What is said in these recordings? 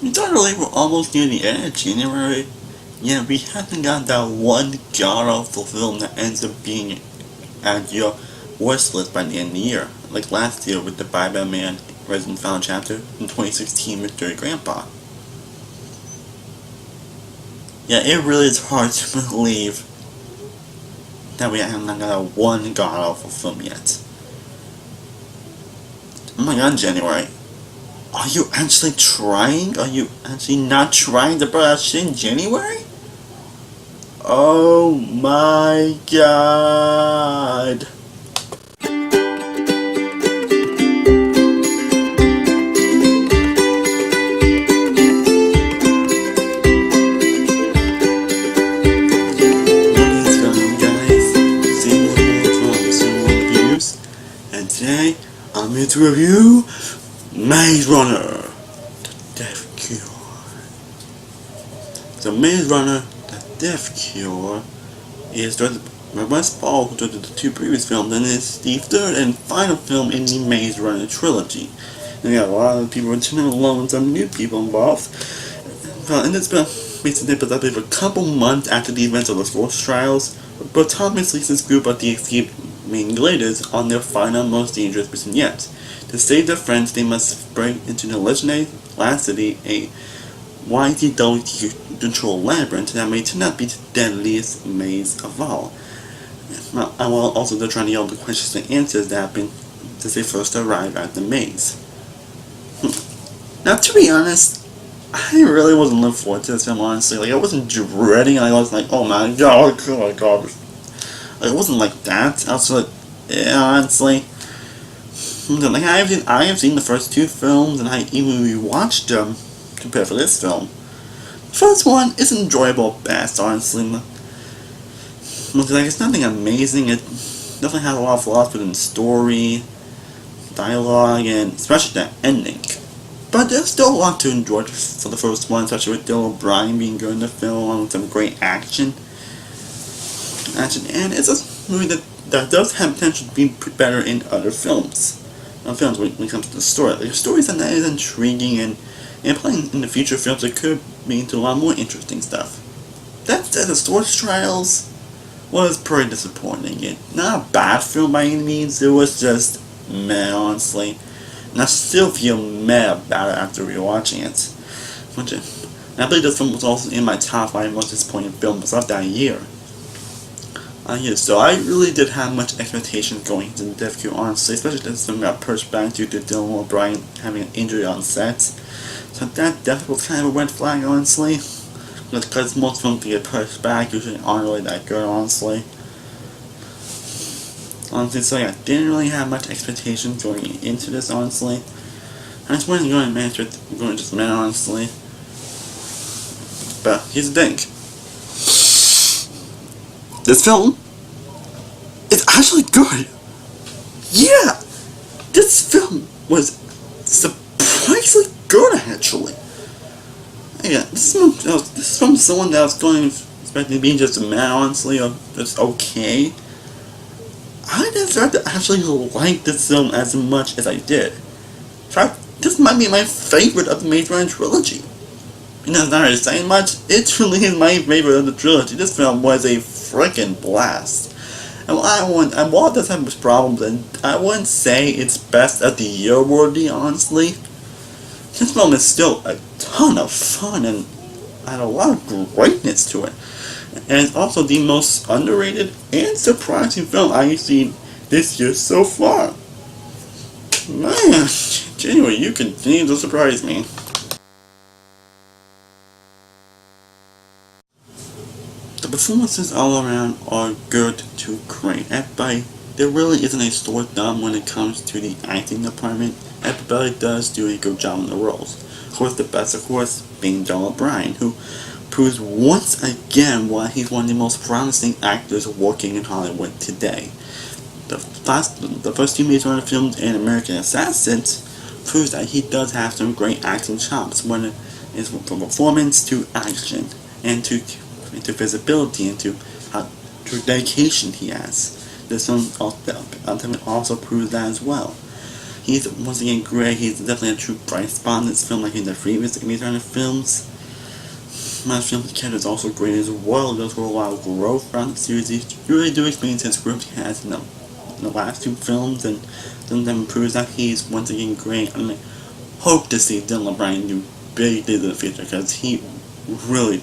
It's literally we're almost near the end of January, yet we haven't got that one god-awful film that ends up being at your worst list by the end of the year. Like last year with the Bye-Bye Man Resident Final Chapter, in 2016 with Dirty Grandpa. Yeah, it really is hard to believe that we haven't got that one god-awful film yet. Oh my god, January. Are you actually trying? Are you actually not trying to put out shit in January? Oh my god. And today, I'm here to review Maze Runner, The Death Cure. So Maze Runner, The Death Cure is directed by Wes Ball, who directed the two previous films, and is the third and final film in the Maze Runner trilogy. And we got a lot of people returning along with some new people involved. And it's been basically presented a couple months after the events of the Force Trials, but Thomas leads his group of the escaped main gliders on their final, most dangerous mission yet. To save their friends, they must break into the legendary last city, a YTW-controlled labyrinth that may turn out to be the deadliest maze of all. While also they're trying to get all the questions and answers that happen since they first arrive at the maze. Now, to be honest, I really wasn't looking forward to this film, honestly. Like, I wasn't dreading it. I was like, oh my god, oh my god. Like, it wasn't like that. I was like, yeah, honestly. Like, I have seen the first two films, and I even rewatched them compared to this film. The first one is enjoyable at best, honestly. Like, it's nothing amazing. It definitely has a lot of flaws within story, dialogue, and especially the ending. But there's still a lot to enjoy for the first one, especially with Dylan O'Brien being good in the film, along with some great action. And it's a movie that does have potential to be better in other films. When it comes to the story. Like, the stories are not as intriguing, and playing in the future films, it could be into a lot more interesting stuff. That said, the Force Trials was pretty disappointing. It's not a bad film by any means, it was just meh, honestly. And I still feel meh about it after rewatching it. And I believe this film was also in my top 5 most disappointing films of that year. So I really did have much expectations going into the Death Cure, honestly, especially since film got pushed back due to Dylan O'Brien having an injury on set. So that definitely was kind of a red flag, honestly. Because most films get pushed back usually aren't really that good, honestly. So yeah, didn't really have much expectations going into this, honestly. I just wasn't going to manage with going just man, honestly. But here's the thing. This film is actually good. Yeah, this film was surprisingly good, actually. Yeah, this is from someone that was going expecting to be just a man, honestly, or just okay. I didn't start to actually like this film as much as I did. In fact, this might be my favorite of the Maze Runner trilogy. You know, it's not really saying much. It truly is my favorite of the trilogy. This film was a freaking blast. And while it does have its problems, and I wouldn't say it's best of the year worthy, honestly. This film is still a ton of fun and a lot of greatness to it. And it's also the most underrated and surprising film I've seen this year so far. Man, January, you continue to surprise me. The performances all around are good to great. Everybody, there really isn't a sore thumb when it comes to the acting department. Everybody does do a good job in the roles. Of course, the best, of course, being Dylan O'Brien, who proves once again why he's one of the most promising actors working in Hollywood today. The first two Maze Runner films and American Assassins proves that he does have some great acting chops, when it is from performance to action, and to visibility, and to dedication he has. This film also proves that as well. He's once again great. He's definitely a true bright spot in this film, like in the previous Amy Turner films. My film's character is also great as well. It does go a lot of growth throughout the series. You really do experience his growth he has in the last two films, and then proves that he's once again great. I hope to see Dylan O'Brien do big things in the future, because he really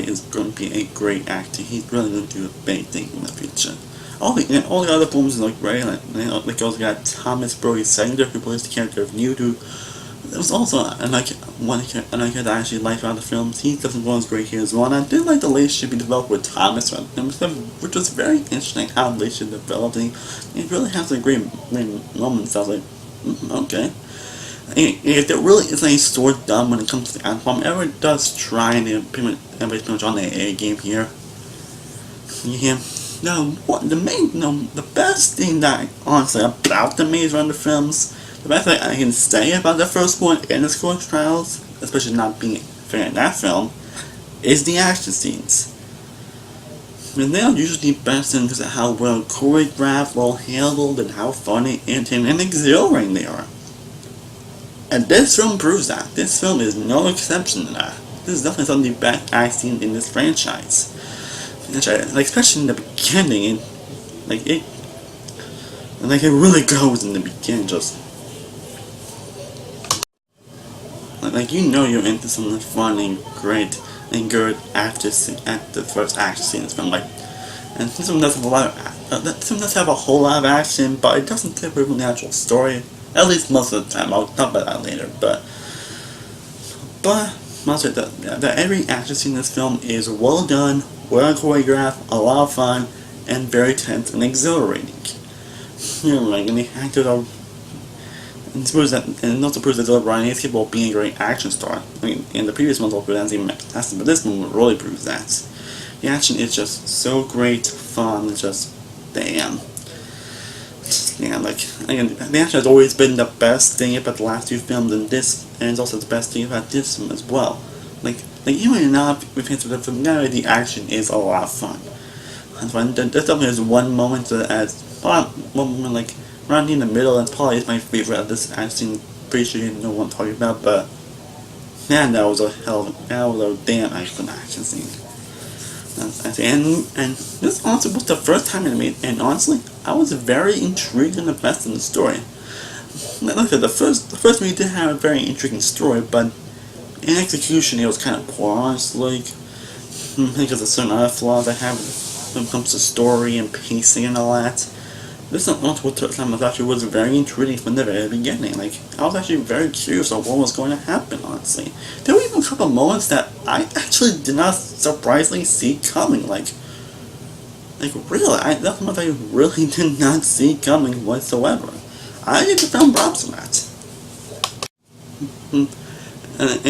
is going to be a great actor. He's really going to do a big thing in the future. All the other films look great. Like also got Thomas Brody Sangster, who plays the character of Newt, who was also one character that I actually liked throughout the films. He definitely was great here as well. And I did like the relationship he developed with Thomas, which was very interesting how the relationship developed. And it really has a great moments. I was like, okay. If there really is any sword done when it comes to the Anthem, ever does try, and everybody's pretty much on the A game here. Yeah. The best thing that honestly about the Maze Runner films, the best thing I can say about the first one and the Scorch Trials, especially not being fair in that film, is the action scenes. They are usually best in because of how well choreographed, well handled, and how funny, entertaining, and exhilarating they are. And this film proves that. This film is no exception to that. This is definitely some of the best I've seen in this franchise. Especially in the beginning, it really goes in the beginning, just you're into something fun and great and good at the first action scene in this film. And this one doesn't have a whole lot of action, but it doesn't take a real natural story. At least most of the time. I'll talk about that later, but every action scene in this film is well done, well choreographed, a lot of fun, and very tense and exhilarating. And the actors are, and also proves that Dylan O'Brien is capable of being a great action star. In the previous ones, but this one really proves that. The action is just so great, fun, just damn. The action has always been the best thing about the last two films, and it's also the best thing about this film as well. Even not with the familiarity, the action is a lot of fun. There definitely is one moment right in the middle, and probably is my favorite of this action. Pretty sure you know what I'm talking about, but man, that was a damn excellent action scene. And this honestly was the first time I made, and honestly, I was very intrigued and invested in the story. Like the first movie did have a very intriguing story, but in execution it was kind of poor, honestly. Because of certain other flaws I have when it comes to story and pacing and all that. This time was very intriguing from the very beginning. I was actually very curious of what was going to happen, honestly. There were even a couple of moments that I actually did not surprisingly see coming. Really, that's what I really did not see coming whatsoever. I give the film props for that.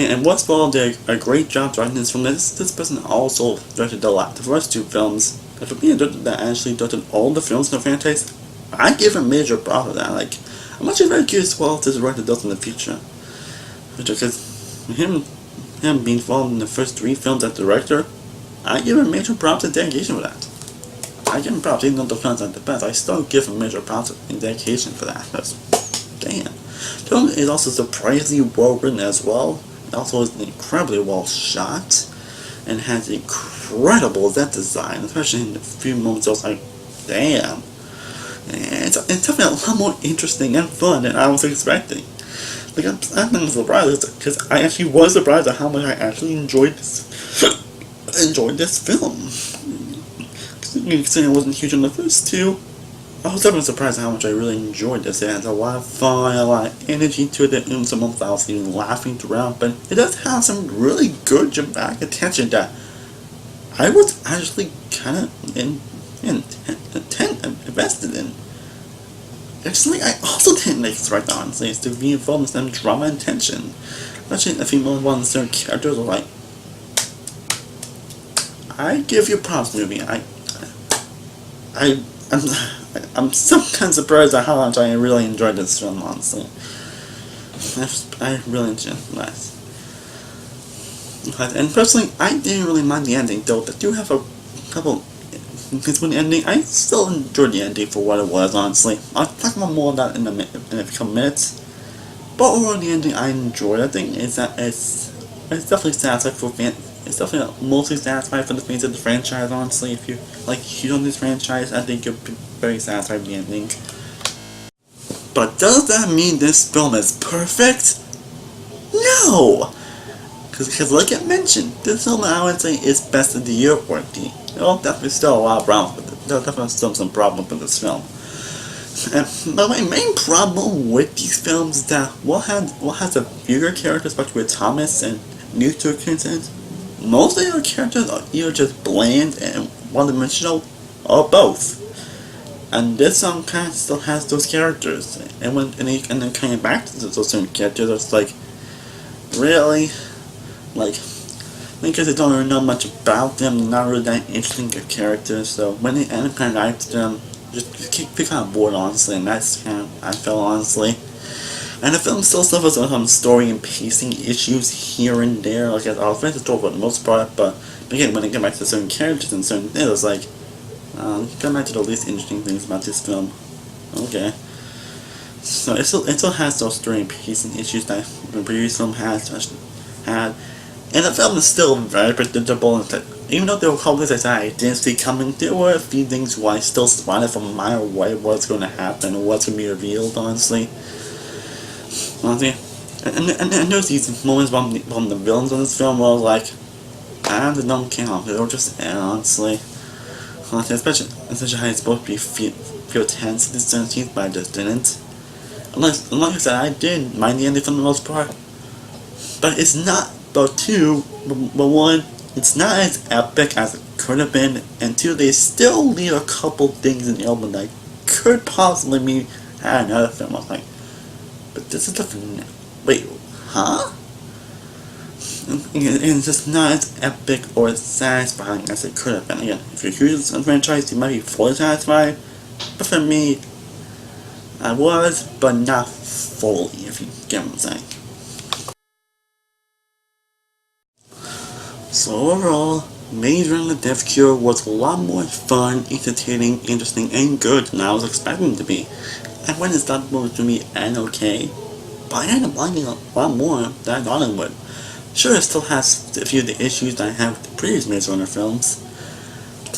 And what's well did a great job directing this film. This person also directed the first two films. For being a director that actually directed all the films in the franchise, I give him major props for that. I'm actually very curious what this director does in the future. Because him being involved in the first three films as director, I give him major props and dedication for that. I give him props, even though the films aren't the best, I still give him major props and dedication for that. Because, damn. The film is also surprisingly well written as well. It also is incredibly well shot, and has incredible set design, especially in the few moments I was like, damn. It's definitely a lot more interesting and fun than I was expecting. I'm surprised, because I actually was surprised at how much I actually enjoyed this film. Considering I wasn't huge on the first two, I was definitely surprised at how much I really enjoyed this. It has a lot of fun, a lot of energy to it, and some moments I was even laughing throughout, but it does have some really good dramatic attention that I was actually kind of invested in. Actually, I also didn't expect, honestly, to be involved in some drama and tension. Especially if you know one of certain characters are like, I give you props, movie. I'm sometimes surprised at how much I really enjoyed this film, honestly. I really enjoyed it. And personally, I didn't really mind the ending, though. They do have a couple Because when the ending, I still enjoyed the ending for what it was, honestly. I'll talk about more of that in a couple minutes. But overall, the ending I enjoyed. I think it's definitely satisfying for fans. It's definitely mostly satisfying for the fans of the franchise, honestly. If you like huge on this franchise, I think you'll be very satisfied with the ending. But does that mean this film is perfect? No! Because like I mentioned, this film I would say is best of the year worthy. There's definitely still a lot of problems with it. There's definitely still some problems with this film. And my main problem with these films is that what has a bigger characters, especially with Thomas and new to content, most of your characters are either just bland and one-dimensional, or both. And this song kind of still has those characters, and then coming back to those certain characters, it's like, really, like, because they don't really know much about them, they're not really that interesting characters. So when they end up kind of like them, just keep kind of bored, honestly, and that's kind of I felt, honestly. And the film still suffers from some story and pacing issues here and there. Like I was the story for the most part, but again, when they get back to certain characters and certain things, it's like, come back to the least interesting things about this film. Okay. So it still has those story and pacing issues that the previous film had. And the film is still very predictable. And even though there were couple things I didn't see coming, there were a few things where I still spotted from a mile away what's going to happen and what's going to be revealed, honestly. And there's these moments from the villains of this film where I was like, I don't count. They were just honestly, especially how it's supposed to be feel tense in this scenes, but I just didn't. And like I said, I did mind the ending for the most part, but it's not. But two, but one, it's not as epic as it could have been, and two, they still leave a couple things in the album that could possibly be another film. I was like, but this is the wait, huh? And it's just not as epic or as satisfying as it could have been. Again, if you're huge on the franchise, you might be fully satisfied, but for me, I was, but not fully, if you get what I'm saying. So overall, Maze Runner: The Death Cure was a lot more fun, entertaining, interesting, and good than I was expecting it to be. I went and thought it was going to be okay, but I ended up liking it a lot more than I thought it would. Sure, it still has a few of the issues that I have with the previous Maze Runner films, but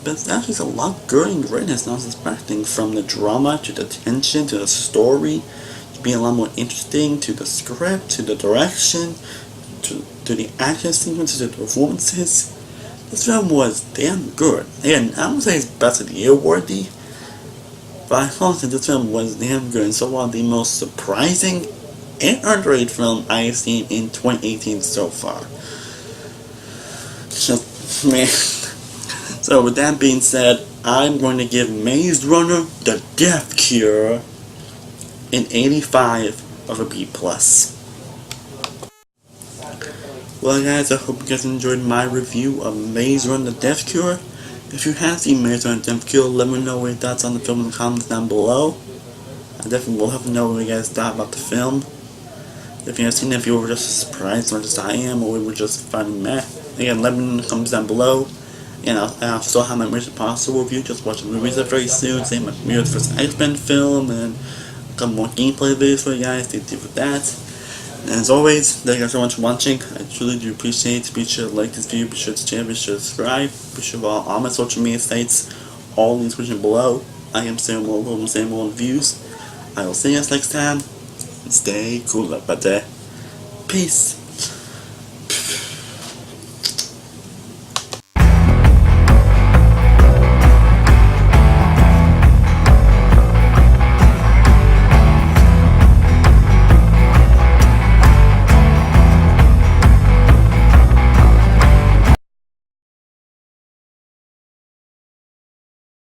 there's actually a lot good and greatness than I was expecting, from the drama, to the tension, to the story, to being a lot more interesting, to the script, to the direction, to the action sequences, to the performances. This film was damn good. Again, I wouldn't say it's best of the year worthy, but I thought that this film was damn good, and so one of the most surprising and underrated film I have seen in 2018 so far. Just, man. So with that being said, I'm going to give Maze Runner: The Death Cure an 85 of a B+. Well guys, I hope you guys enjoyed my review of Maze Runner: The Death Cure. If you have seen Maze Runner: The Death Cure, let me know your thoughts on the film in the comments down below. I definitely will have to know what you guys thought about the film. If you have seen it, if you were just surprised or just I am, or we were just finding meh. Again, let me know in the comments down below. And I'll still have my Mission Impossible review, just watch the movies very soon. Same with the first X-Men film, and a couple more gameplay videos for you guys to do with that. And as always, thank you guys so much for watching. I truly do appreciate it. Be sure to like this video, be sure to share, be sure to subscribe, be sure to follow all my social media sites, all in the description below. I am godawful. I will see you guys next time, and stay cool, everybody. Peace.